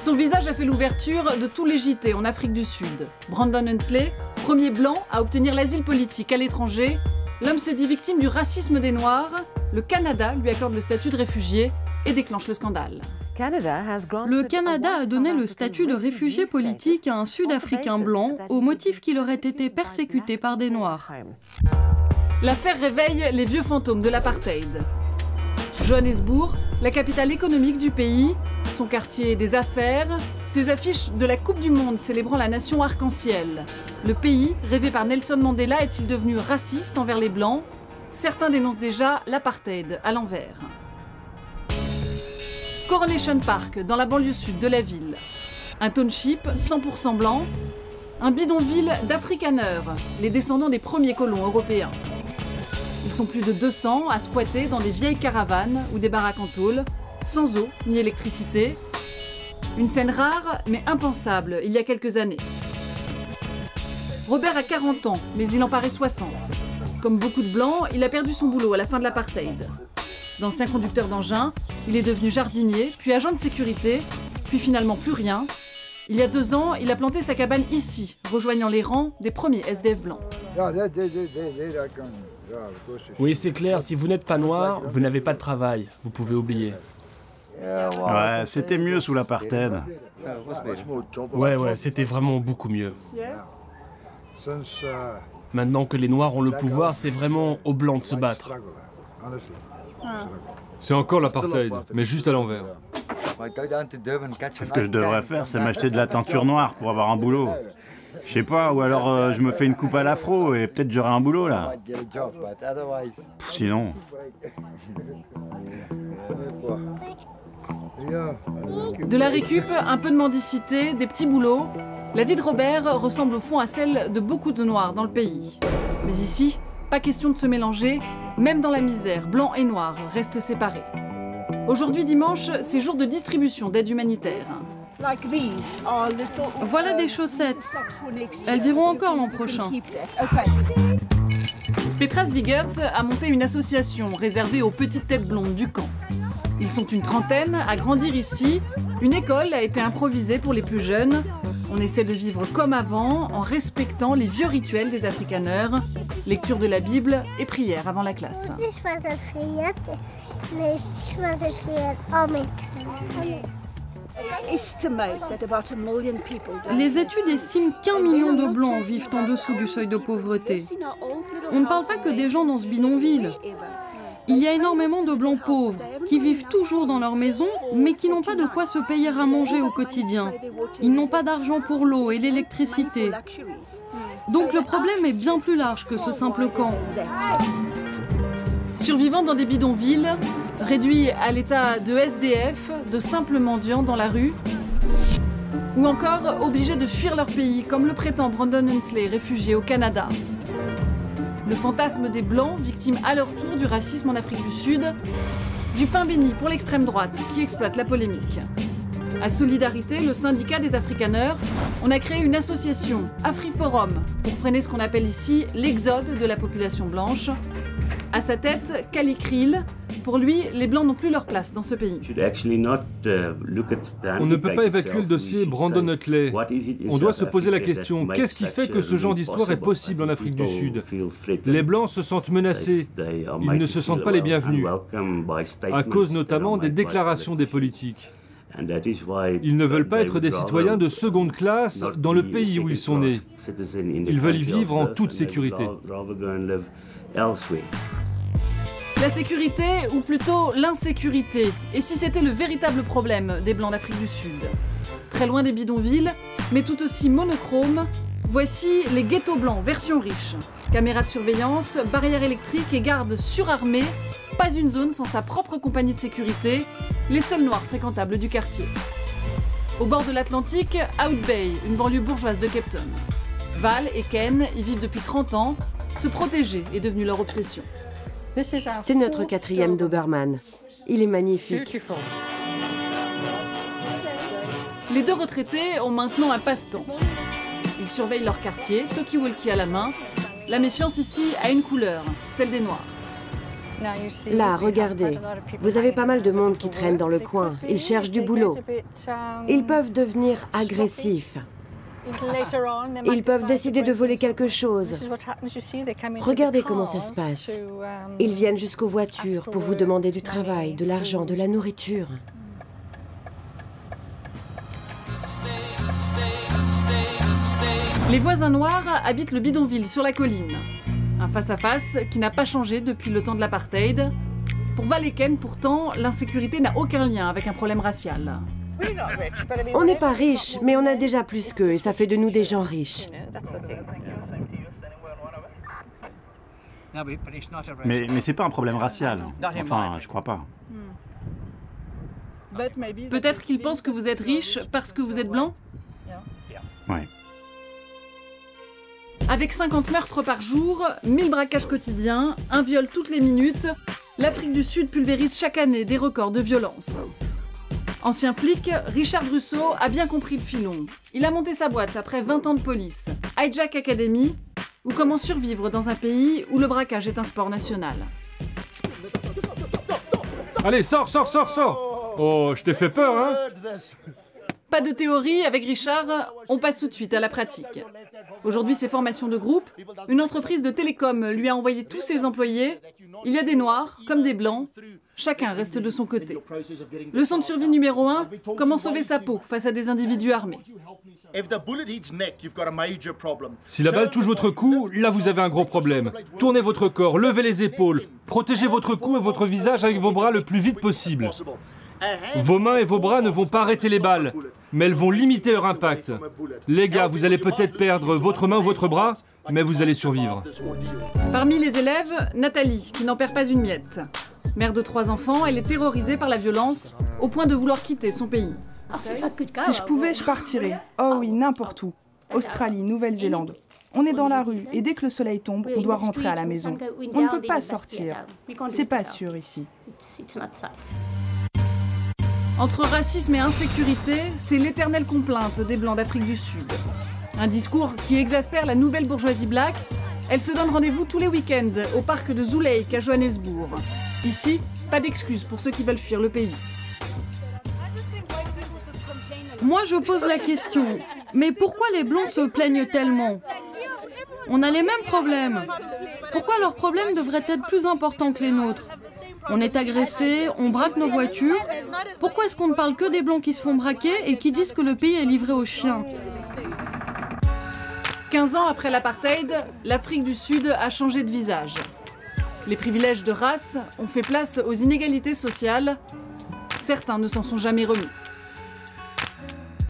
Son visage a fait l'ouverture de tous les JT en Afrique du Sud. Brandon Huntley, premier blanc à obtenir l'asile politique à l'étranger, l'homme se dit victime du racisme des Noirs. Le Canada lui accorde le statut de réfugié et déclenche le scandale. Le Canada a donné le statut de réfugié politique à un Sud-Africain blanc au motif qu'il aurait été persécuté par des Noirs. L'affaire réveille les vieux fantômes de l'apartheid. Johannesburg, la capitale économique du pays, son quartier des affaires, ses affiches de la Coupe du Monde célébrant la nation arc-en-ciel. Le pays, rêvé par Nelson Mandela, est-il devenu raciste envers les Blancs? Certains dénoncent déjà l'apartheid à l'envers. Coronation Park, dans la banlieue sud de la ville. Un township 100% blanc, un bidonville d'Afrikaners, les descendants des premiers colons européens. Ils sont plus de 200 à squatter dans des vieilles caravanes ou des baraques en tôle, sans eau ni électricité. Une scène rare mais impensable il y a quelques années. Robert a 40 ans, mais il en paraît 60. Comme beaucoup de Blancs, il a perdu son boulot à la fin de l'apartheid. D'ancien conducteur d'engin, il est devenu jardinier, puis agent de sécurité, puis finalement plus rien. Il y a 2 ans, il a planté sa cabane ici, rejoignant les rangs des premiers SDF blancs. Oui, c'est clair, si vous n'êtes pas noir, vous n'avez pas de travail, vous pouvez oublier. Ouais, c'était mieux sous l'apartheid. Ouais, c'était vraiment beaucoup mieux. Maintenant que les Noirs ont le pouvoir, c'est vraiment aux Blancs de se battre. C'est encore l'apartheid, mais juste à l'envers. Ce que je devrais faire, c'est m'acheter de la teinture noire pour avoir un boulot. Je sais pas, ou alors je me fais une coupe à l'afro et peut-être j'aurai un boulot là. Sinon... De la récup, un peu de mendicité, des petits boulots. La vie de Robert ressemble au fond à celle de beaucoup de Noirs dans le pays. Mais ici, pas question de se mélanger. Même dans la misère, blancs et noirs restent séparés. Aujourd'hui dimanche, c'est jour de distribution d'aide humanitaire. Voilà des chaussettes. Elles iront encore l'an prochain. Petras Vigers a monté une association réservée aux petites têtes blondes du camp. Ils sont une trentaine à grandir ici. Une école a été improvisée pour les plus jeunes. On essaie de vivre comme avant, en respectant les vieux rituels des Afrikaners. Lecture de la Bible et prière avant la classe. Les études estiment qu'1 million de Blancs vivent en dessous du seuil de pauvreté. On ne parle pas que des gens dans ce bidonville. Il y a énormément de Blancs pauvres qui vivent toujours dans leur maison, mais qui n'ont pas de quoi se payer à manger au quotidien. Ils n'ont pas d'argent pour l'eau et l'électricité. Donc le problème est bien plus large que ce simple camp. Survivant dans des bidonvilles, réduits à l'état de SDF, de simples mendiants dans la rue, ou encore obligés de fuir leur pays, comme le prétend Brandon Huntley, réfugié au Canada. Le fantasme des Blancs, victimes à leur tour du racisme en Afrique du Sud, du pain béni pour l'extrême droite qui exploite la polémique. À Solidarité, le syndicat des Afrikaners, on a créé une association, AfriForum, pour freiner ce qu'on appelle ici l'exode de la population blanche. À sa tête, Kali Kriel. Pour lui, les Blancs n'ont plus leur place dans ce pays. On ne peut pas évacuer le dossier Brandon Huntley. On doit se poser la question, qu'est-ce qui fait que ce genre d'histoire est possible en Afrique du Sud? Les Blancs se sentent menacés. Ils ne se sentent pas les bienvenus, à cause notamment des déclarations des politiques. Ils ne veulent pas être des citoyens de seconde classe dans le pays où ils sont nés. Ils veulent y vivre en toute sécurité. La sécurité, ou plutôt l'insécurité, et si c'était le véritable problème des Blancs d'Afrique du Sud? Très loin des bidonvilles, mais tout aussi monochrome, voici les ghettos blancs version riche. Caméras de surveillance, barrières électriques et gardes surarmés, pas une zone sans sa propre compagnie de sécurité, les seuls noirs fréquentables du quartier. Au bord de l'Atlantique, Out Bay, une banlieue bourgeoise de Cape Town. Val et Ken y vivent depuis 30 ans, se protéger est devenu leur obsession. C'est notre 4e Doberman. Il est magnifique. Les 2 retraités ont maintenant un passe-temps. Ils surveillent leur quartier, talkie-walkie à la main. La méfiance ici a une couleur, celle des Noirs. Là, regardez. Vous avez pas mal de monde qui traîne dans le coin. Ils cherchent du boulot. Ils peuvent devenir agressifs. Ils peuvent décider de voler quelque chose. Regardez comment ça se passe. Ils viennent jusqu'aux voitures pour vous demander du travail, de l'argent, de la nourriture. Les voisins noirs habitent le bidonville sur la colline. Un face-à-face qui n'a pas changé depuis le temps de l'apartheid. Pour Valeken, pourtant, l'insécurité n'a aucun lien avec un problème racial. On n'est pas riches, mais on a déjà plus qu'eux et ça fait de nous des gens riches. Mais c'est pas un problème racial. Enfin, je crois pas. Peut-être qu'ils pensent que vous êtes riche parce que vous êtes blanc? Ouais. Avec 50 meurtres par jour, 1000 braquages quotidiens, un viol toutes les minutes, l'Afrique du Sud pulvérise chaque année des records de violence. Ancien flic, Richard Russo a bien compris le filon. Il a monté sa boîte après 20 ans de police, Hijack Academy, ou comment survivre dans un pays où le braquage est un sport national. Allez, sors, sors, sors, sors! Oh, je t'ai fait peur, hein? Pas de théorie avec Richard, on passe tout de suite à la pratique. Aujourd'hui, c'est formation de groupe. Une entreprise de télécom lui a envoyé tous ses employés. Il y a des noirs comme des blancs. Chacun reste de son côté. Leçon de survie numéro 1, comment sauver sa peau face à des individus armés. Si la balle touche votre cou, là vous avez un gros problème. Tournez votre corps, levez les épaules, protégez votre cou et votre visage avec vos bras le plus vite possible. Vos mains et vos bras ne vont pas arrêter les balles, mais elles vont limiter leur impact. Les gars, vous allez peut-être perdre votre main ou votre bras, mais vous allez survivre. Parmi les élèves, Nathalie, qui n'en perd pas une miette. Mère de 3 enfants, elle est terrorisée par la violence, au point de vouloir quitter son pays. Si je pouvais, je partirais. Oh oui, n'importe où. Australie, Nouvelle-Zélande. On est dans la rue et dès que le soleil tombe, on doit rentrer à la maison. On ne peut pas sortir. C'est pas sûr ici. Entre racisme et insécurité, c'est l'éternelle complainte des Blancs d'Afrique du Sud. Un discours qui exaspère la nouvelle bourgeoisie black. Elle se donne rendez-vous tous les week-ends au parc de Zoo Lake à Johannesburg. Ici, pas d'excuses pour ceux qui veulent fuir le pays. Moi, je pose la question, mais pourquoi les Blancs se plaignent tellement? On a les mêmes problèmes. Pourquoi leurs problèmes devraient être plus importants que les nôtres? On est agressés, on braque nos voitures. Pourquoi est-ce qu'on ne parle que des Blancs qui se font braquer et qui disent que le pays est livré aux chiens? 15 ans après l'apartheid, l'Afrique du Sud a changé de visage. Les privilèges de race ont fait place aux inégalités sociales. Certains ne s'en sont jamais remis.